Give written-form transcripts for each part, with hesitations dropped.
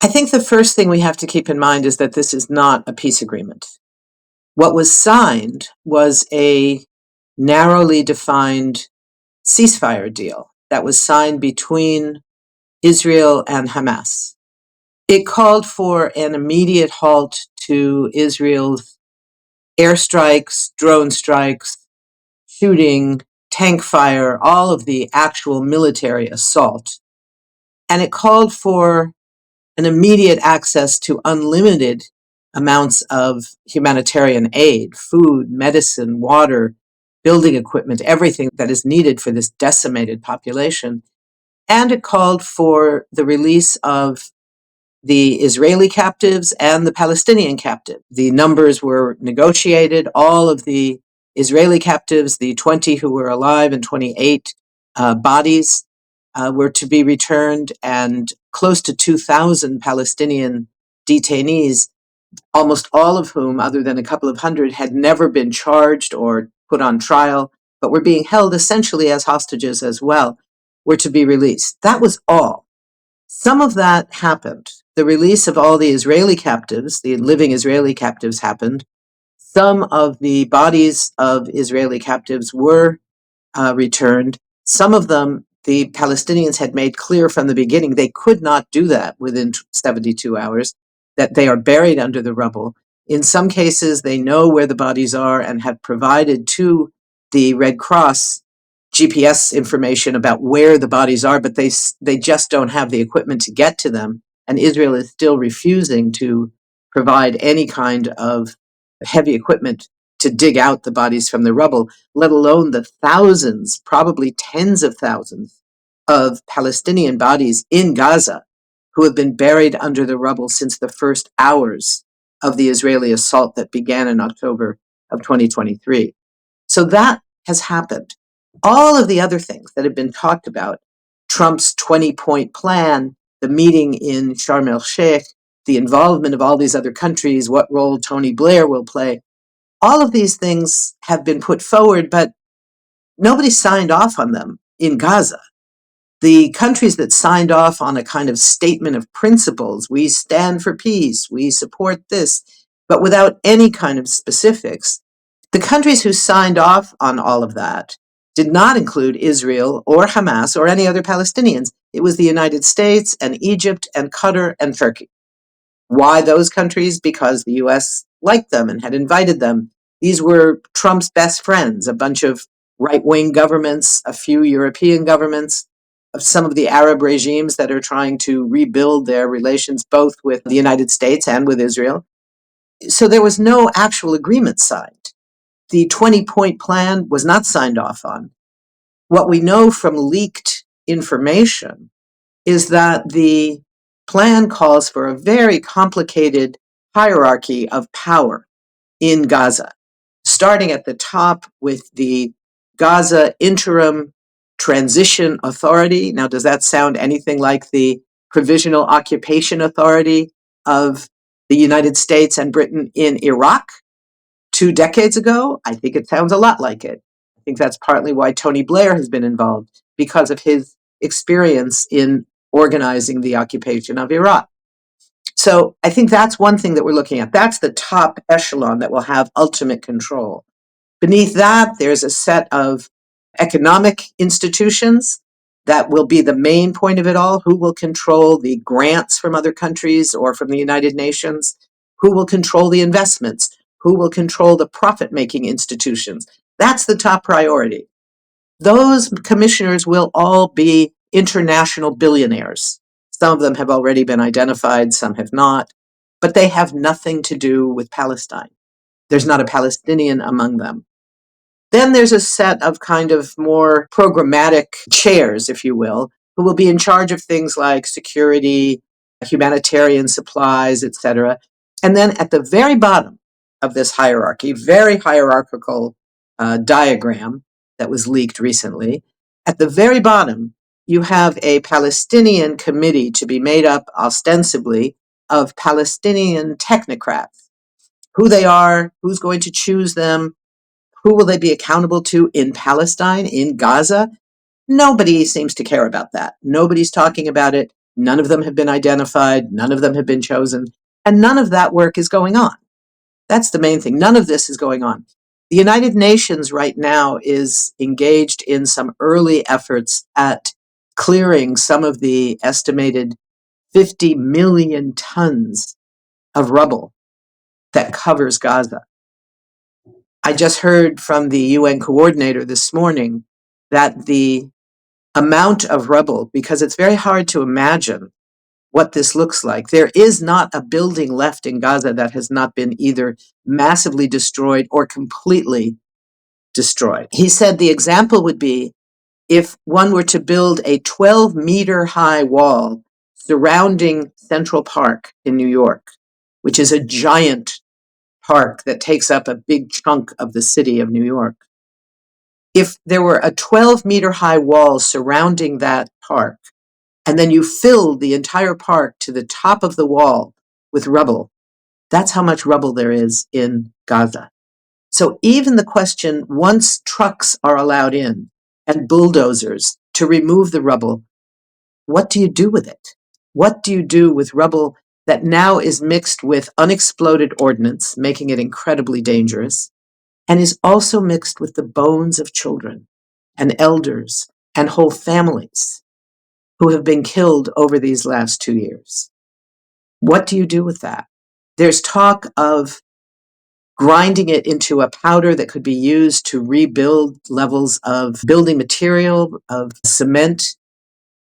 I think the first thing we have to keep in mind is that this is not a peace agreement. What was signed was a narrowly defined ceasefire deal that was signed between Israel and Hamas. It called for an immediate halt to Israel's airstrikes, drone strikes, shooting, tank fire, all of the actual military assault. And it called for an immediate access to unlimited amounts of humanitarian aid, food, medicine, water, building equipment, everything that is needed for this decimated population. And it called for the release of the Israeli captives and the Palestinian captives. The numbers were negotiated. All of the Israeli captives, the 20 who were alive and 28 bodies, were to be returned, and close to 2,000 Palestinian detainees, almost all of whom, other than a couple of hundred, had never been charged or put on trial, but were being held essentially as hostages as well, were to be released. That was all. Some of that happened. The release of all the Israeli captives, the living Israeli captives, happened. Some of the bodies of Israeli captives were returned. Some of them, the Palestinians had made clear from the beginning they could not do that within 72 hours, that they are buried under the rubble. In some cases, they know where the bodies are and have provided to the Red Cross GPS information about where the bodies are, but they just don't have the equipment to get to them. And Israel is still refusing to provide any kind of heavy equipment to dig out the bodies from the rubble, let alone the thousands, probably tens of thousands of Palestinian bodies in Gaza who have been buried under the rubble since the first hours of the Israeli assault that began in October of 2023. So that has happened. All of the other things that have been talked about, Trump's 20-point plan, the meeting in Sharm el-Sheikh, the involvement of all these other countries, what role Tony Blair will play, all of these things have been put forward, but nobody signed off on them in Gaza. The countries that signed off on a kind of statement of principles, we stand for peace, we support this, but without any kind of specifics, the countries who signed off on all of that did not include Israel or Hamas or any other Palestinians. It was the United States and Egypt and Qatar and Turkey. Why those countries? Because the US liked them and had invited them. These were Trump's best friends, a bunch of right-wing governments, a few European governments, of some of the Arab regimes that are trying to rebuild their relations both with the United States and with Israel. So there was no actual agreement signed. The 20-point plan was not signed off on. What we know from leaked information is that the plan calls for a very complicated hierarchy of power in Gaza, starting at the top with the Gaza Interim Transition Authority. Now, does that sound anything like the Provisional Occupation Authority of the United States and Britain in Iraq 2 decades ago? I think it sounds a lot like it. I think that's partly why Tony Blair has been involved, because of his experience in organizing the occupation of Iraq. So I think that's one thing that we're looking at. That's the top echelon that will have ultimate control. Beneath that, there's a set of economic institutions that will be the main point of it all. Who will control the grants from other countries or from the United Nations? Who will control the investments? Who will control the profit-making institutions? That's the top priority. Those commissioners will all be international billionaires. Some of them have already been identified, some have not, but they have nothing to do with Palestine. There's not a Palestinian among them. Then there's a set of kind of more programmatic chairs, if you will, who will be in charge of things like security, humanitarian supplies, etc. And then at the very bottom of this hierarchy, very hierarchical diagram that was leaked recently, at the very bottom, you have a Palestinian committee to be made up ostensibly of Palestinian technocrats. Who they are, who's going to choose them, who will they be accountable to in Palestine, in Gaza? Nobody seems to care about that. Nobody's talking about it. None of them have been identified. None of them have been chosen. And none of that work is going on. That's the main thing. None of this is going on. The United Nations right now is engaged in some early efforts at clearing some of the estimated 50 million tons of rubble that covers Gaza. I just heard from the UN coordinator this morning that the amount of rubble, because it's very hard to imagine what this looks like. There is not a building left in Gaza that has not been either massively destroyed or completely destroyed. He said the example would be if one were to build a 12-meter high wall surrounding Central Park in New York, which is a giant park that takes up a big chunk of the city of New York. If there were a 12-meter high wall surrounding that park, and then you filled the entire park to the top of the wall with rubble, that's how much rubble there is in Gaza. So even the question, once trucks are allowed in and bulldozers to remove the rubble, what do you do with it? What do you do with rubble that now is mixed with unexploded ordnance, making it incredibly dangerous, and is also mixed with the bones of children and elders and whole families who have been killed over these last 2 years? What do you do with that? There's talk of grinding it into a powder that could be used to rebuild levels of building material, of cement.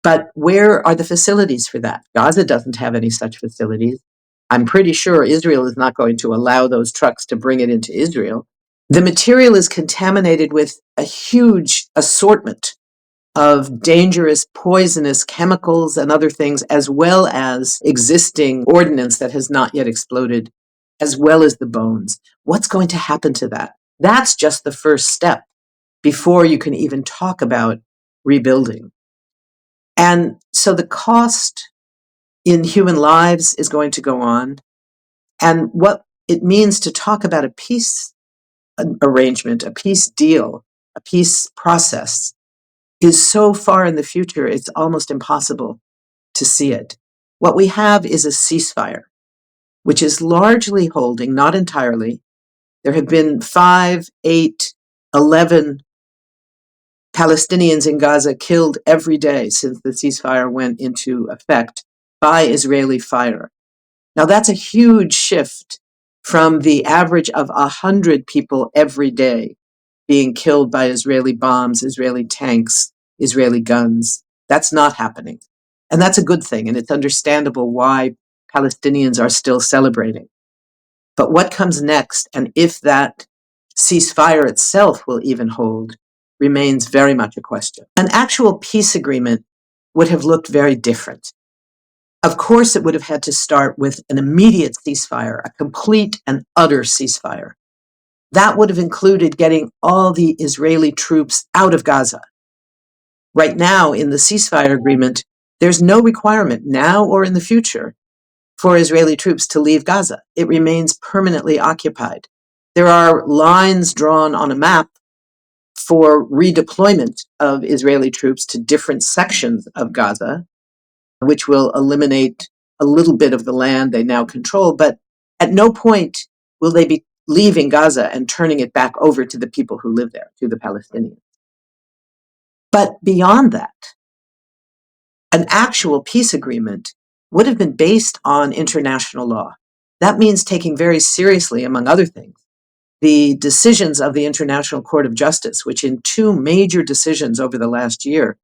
But where are the facilities for that? Gaza doesn't have any such facilities. I'm pretty sure Israel is not going to allow those trucks to bring it into Israel. The material is contaminated with a huge assortment of dangerous, poisonous chemicals and other things, as well as existing ordnance that has not yet exploded, as well as the bones. What's going to happen to that? That's just the first step before you can even talk about rebuilding. And so the cost in human lives is going to go on. And what it means to talk about a peace arrangement, a peace deal, a peace process is so far in the future, it's almost impossible to see it. What we have is a ceasefire, which is largely holding, not entirely. There have been 5, 8, 11 Palestinians in Gaza killed every day since the ceasefire went into effect by Israeli fire. Now, that's a huge shift from the average of 100 people every day being killed by Israeli bombs, Israeli tanks, Israeli guns. That's not happening. And that's a good thing, and it's understandable why Palestinians are still celebrating. But what comes next, and if that ceasefire itself will even hold, remains very much a question. An actual peace agreement would have looked very different. Of course, it would have had to start with an immediate ceasefire, a complete and utter ceasefire. That would have included getting all the Israeli troops out of Gaza. Right now, in the ceasefire agreement, there's no requirement now or in the future for Israeli troops to leave Gaza. It remains permanently occupied. There are lines drawn on a map for redeployment of Israeli troops to different sections of Gaza, which will eliminate a little bit of the land they now control, but at no point will they be leaving Gaza and turning it back over to the people who live there, to the Palestinians. But beyond that, an actual peace agreement would have been based on international law. That means taking very seriously, among other things, the decisions of the International Court of Justice, which in 2 major decisions over the last year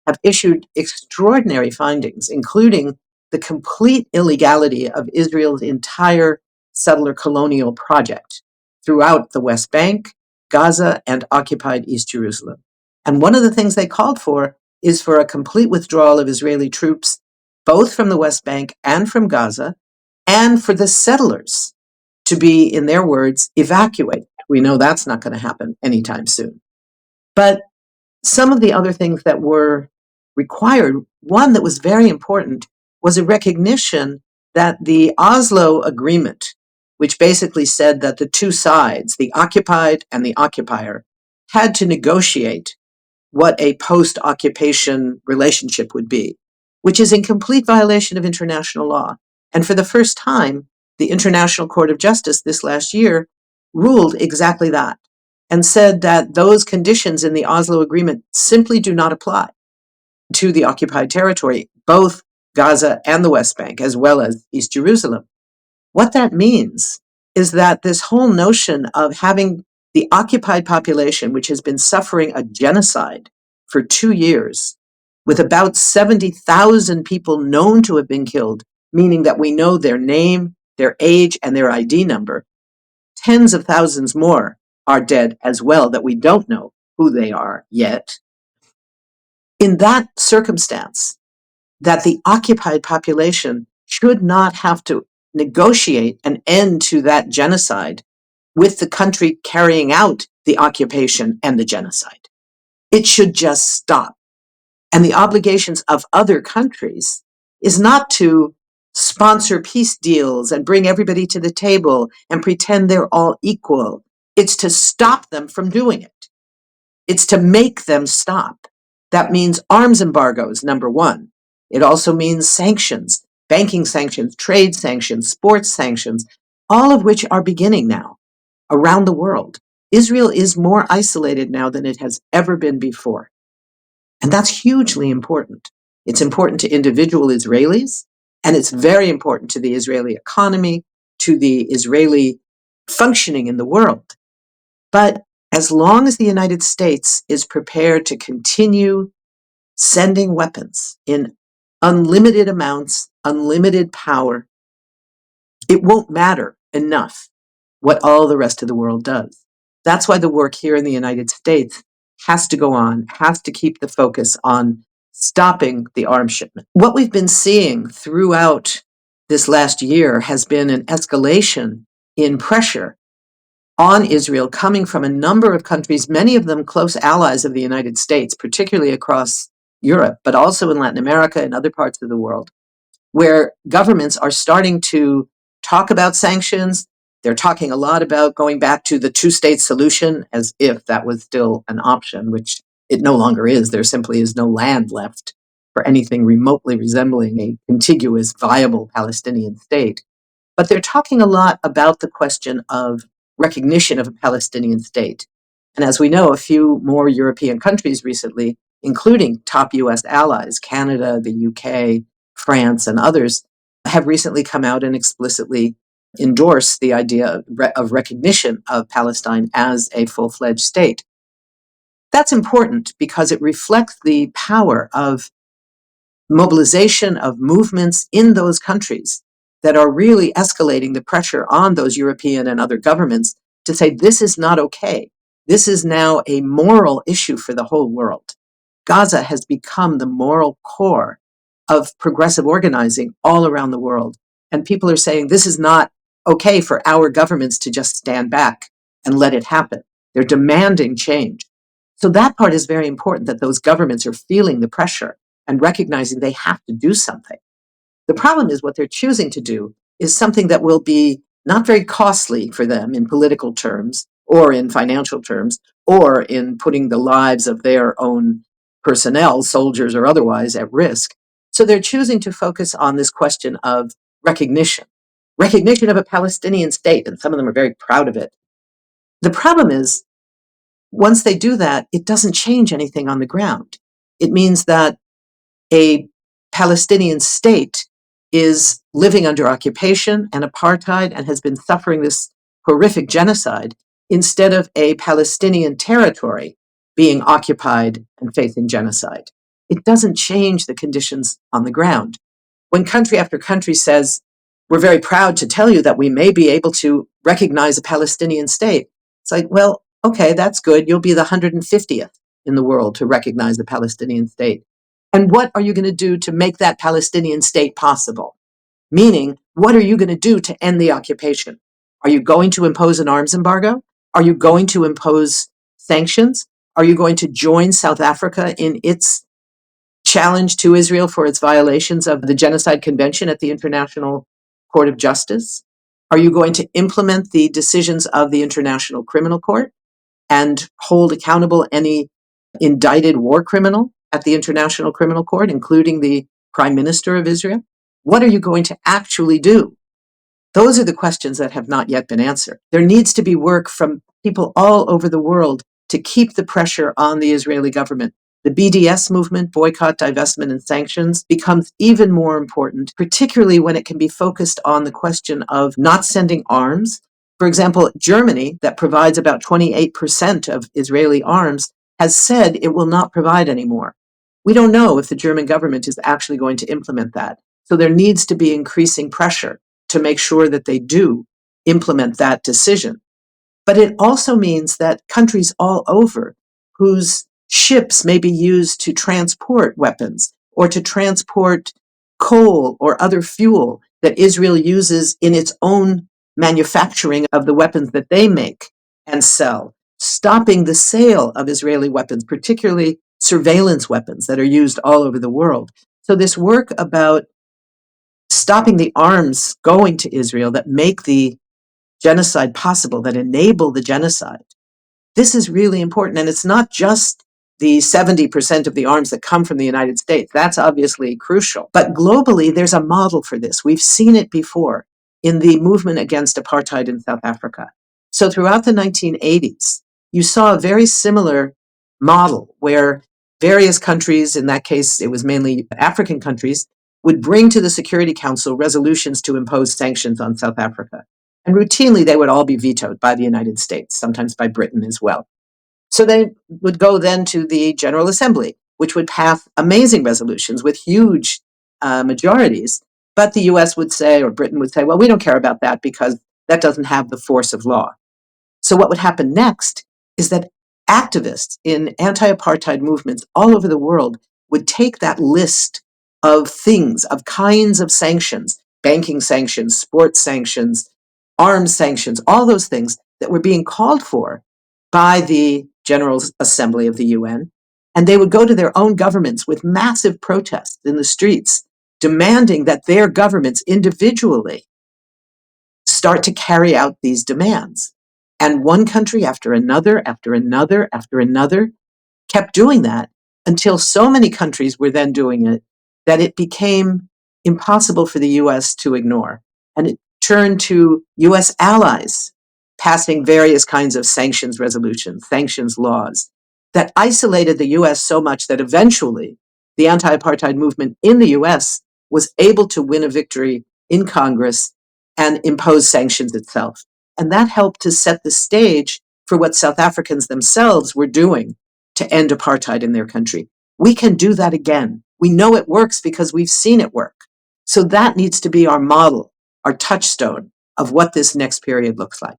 have issued extraordinary findings, including the complete illegality of Israel's entire settler colonial project throughout the West Bank, Gaza, and occupied East Jerusalem. And one of the things they called for is for a complete withdrawal of Israeli troops, both from the West Bank and from Gaza, and for the settlers to be, in their words, evacuated. We know that's not going to happen anytime soon. But some of the other things that were required, one that was very important, was a recognition that the Oslo Agreement, which basically said that the two sides, the occupied and the occupier, had to negotiate what a post-occupation relationship would be, which is in complete violation of international law. And for the first time, the International Court of Justice this last year ruled exactly that and said that those conditions in the Oslo Agreement simply do not apply to the occupied territory, both Gaza and the West Bank, as well as East Jerusalem. What that means is that this whole notion of having the occupied population, which has been suffering a genocide for 2 years, with about 70,000 people known to have been killed, meaning that we know their name, their age, and their ID number. Tens of thousands more are dead as well that we don't know who they are yet. In that circumstance, that the occupied population should not have to negotiate an end to that genocide with the country carrying out the occupation and the genocide. It should just stop. And the obligations of other countries is not to sponsor peace deals and bring everybody to the table and pretend they're all equal. It's to stop them from doing it. It's to make them stop. That means arms embargoes, number one. It also means sanctions, banking sanctions, trade sanctions, sports sanctions, all of which are beginning now around the world. Israel is more isolated now than it has ever been before. And that's hugely important. It's important to individual Israelis, and it's very important to the Israeli economy, to the Israeli functioning in the world. But as long as the United States is prepared to continue sending weapons in unlimited amounts, unlimited power, it won't matter enough what all the rest of the world does. That's why the work here in the United States has to go on, has to keep the focus on stopping the arms shipment. What we've been seeing throughout this last year has been an escalation in pressure on Israel coming from a number of countries, many of them close allies of the United States, particularly across Europe, but also in Latin America and other parts of the world, where governments are starting to talk about sanctions. They're talking a lot about going back to the two-state solution as if that was still an option, which it no longer is. There simply is no land left for anything remotely resembling a contiguous, viable Palestinian state. But they're talking a lot about the question of recognition of a Palestinian state. And as we know, a few more European countries recently, including top US allies, Canada, the UK, France, and others, have recently come out and explicitly endorsed the idea of recognition of Palestine as a full-fledged state. That's important because it reflects the power of mobilization of movements in those countries that are really escalating the pressure on those European and other governments to say, this is not okay. This is now a moral issue for the whole world. Gaza has become the moral core of progressive organizing all around the world. And people are saying, this is not okay for our governments to just stand back and let it happen. They're demanding change. So that part is very important, that those governments are feeling the pressure and recognizing they have to do something. The problem is what they're choosing to do is something that will be not very costly for them in political terms or in financial terms or in putting the lives of their own personnel, soldiers or otherwise, at risk. So they're choosing to focus on this question of recognition of a Palestinian state, and some of them are very proud of it. The problem is, once they do that, it doesn't change anything on the ground. It means that a Palestinian state is living under occupation and apartheid and has been suffering this horrific genocide instead of a Palestinian territory being occupied and facing genocide. It doesn't change the conditions on the ground. When country after country says, we're very proud to tell you that we may be able to recognize a Palestinian state, it's like, well, okay, that's good. You'll be the 150th in the world to recognize the Palestinian state. And what are you going to do to make that Palestinian state possible? Meaning, what are you going to do to end the occupation? Are you going to impose an arms embargo? Are you going to impose sanctions? Are you going to join South Africa in its challenge to Israel for its violations of the Genocide Convention at the International Court of Justice? Are you going to implement the decisions of the International Criminal Court and hold accountable any indicted war criminal at the International Criminal Court, including the prime minister of Israel? What are you going to actually do? Those are the questions that have not yet been answered. There needs to be work from people all over the world to keep the pressure on the Israeli government. The BDS movement, boycott, divestment, and sanctions, becomes even more important, particularly when it can be focused on the question of not sending arms. For example, Germany, that provides about 28% of Israeli arms, has said it will not provide anymore. We don't know if the German government is actually going to implement that. So there needs to be increasing pressure to make sure that they do implement that decision. But it also means that countries all over whose ships may be used to transport weapons or to transport coal or other fuel that Israel uses in its own manufacturing of the weapons that they make and sell, stopping the sale of Israeli weapons, particularly surveillance weapons that are used all over the world. So this work about stopping the arms going to Israel that make the genocide possible, that enable the genocide, this is really important. And it's not just the 70% of the arms that come from the United States. That's obviously crucial. But globally, there's a model for this. We've seen it before in the movement against apartheid in South Africa. So throughout the 1980s, you saw a very similar model where various countries, in that case, it was mainly African countries, would bring to the Security Council resolutions to impose sanctions on South Africa. And routinely, they would all be vetoed by the United States, sometimes by Britain as well. So they would go then to the General Assembly, which would pass amazing resolutions with huge majorities. But the US would say, or Britain would say, well, we don't care about that because that doesn't have the force of law. So what would happen next is that activists in anti-apartheid movements all over the world would take that list of things, of kinds of sanctions, banking sanctions, sports sanctions, arms sanctions, all those things that were being called for by the General Assembly of the UN. And they would go to their own governments with massive protests in the streets, demanding that their governments individually start to carry out these demands. And one country after another, after another, after another, kept doing that until so many countries were then doing it that it became impossible for the US to ignore. And it turned to US allies passing various kinds of sanctions resolutions, sanctions laws, that isolated the US so much that eventually the anti-apartheid movement in the US was able to win a victory in Congress and impose sanctions itself. And that helped to set the stage for what South Africans themselves were doing to end apartheid in their country. We can do that again. We know it works because we've seen it work. So that needs to be our model, our touchstone of what this next period looks like.